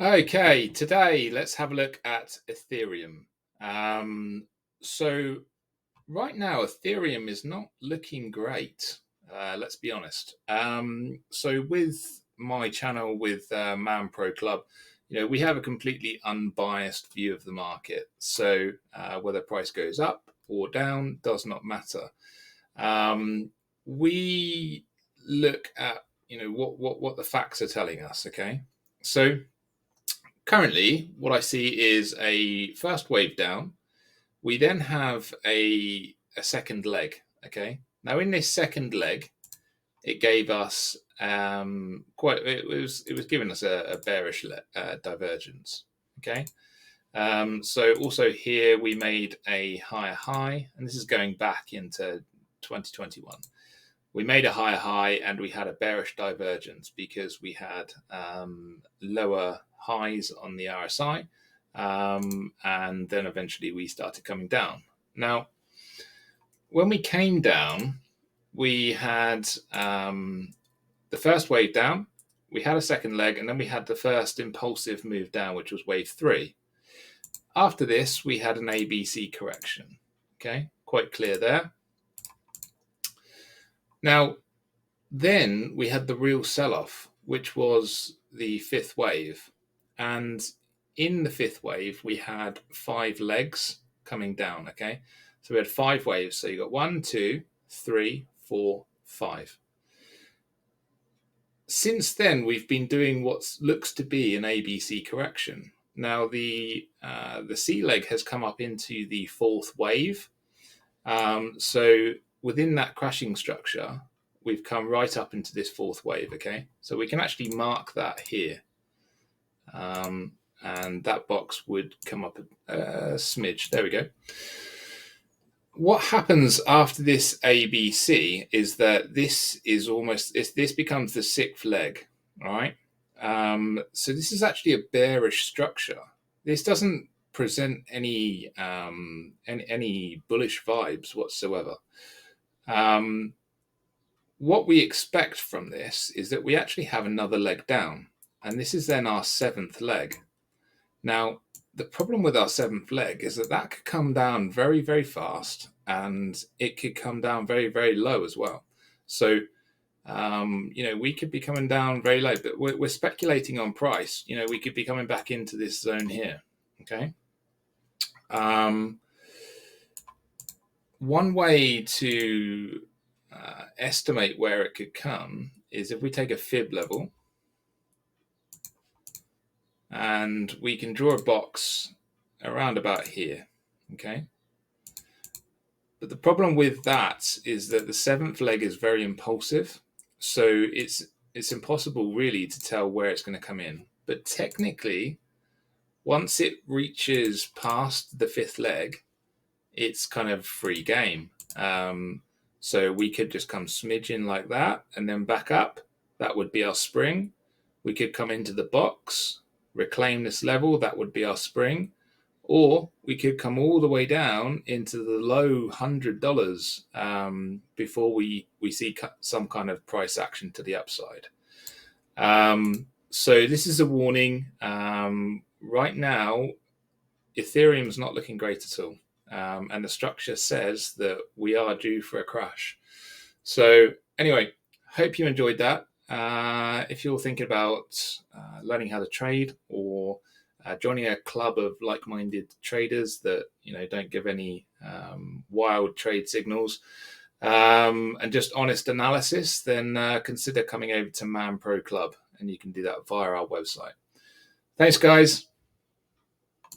Okay, today let's have a look at Ethereum. So right now, Ethereum is not looking great. Let's be honest. So with my channel with MAM Pro Club, we have a completely unbiased view of the market. So whether price goes up or down does not matter. We look at what the facts are telling us. Okay, so currently, what I see is a first wave down. We then have a second leg. Okay. Now, in this second leg, it gave us quite. It was giving us a bearish divergence. Okay. So also here we made a higher high, and this is going back into 2021. We made a higher high and we had a bearish divergence because we had lower highs on the RSI, and then eventually we started coming down. Now, when we came down, we had the first wave down, we had a second leg, and then we had the first impulsive move down, which was wave 3. After this, we had an ABC correction. Okay, quite clear there. Now, then we had the real sell-off, which was the 5th wave. And in the 5th wave, we had 5 legs coming down, okay? So we had 5 waves. So you got 1, 2, 3, 4, 5. Since then, we've been doing what looks to be an ABC correction. Now, the C leg has come up into the 4th wave. So within that crashing structure, we've come right up into this 4th wave, okay? So we can actually mark that here. And that box would come up a smidge. There we go. What happens after this ABC is that this becomes the 6th leg, all right? So this is actually a bearish structure. This doesn't present any bullish vibes whatsoever. What we expect from this is that we actually have another leg down, and this is then our 7th leg. Now, the problem with our 7th leg is that could come down very, very fast, and it could come down very, very low as well. So, we could be coming down very low, but we're speculating on price. We could be coming back into this zone here, okay? One way to estimate where it could come is if we take a fib level and we can draw a box around about here, okay? But the problem with that is that the 7th leg is very impulsive, so it's impossible really to tell where it's going to come in. But technically, once it reaches past the 5th leg, it's kind of free game. So we could just come smidgen like that and then back up. That would be our spring. We could come into the box, reclaim this level. That would be our spring. Or we could come all the way down into the low $100 before we see some kind of price action to the upside. So this is a warning. Right now, Ethereum's not looking great at all. And the structure says that we are due for a crash. So anyway, hope you enjoyed that. If you're thinking about learning how to trade or joining a club of like-minded traders that don't give any wild trade signals and just honest analysis, then consider coming over to MAM Pro Club, and you can do that via our website. Thanks, guys.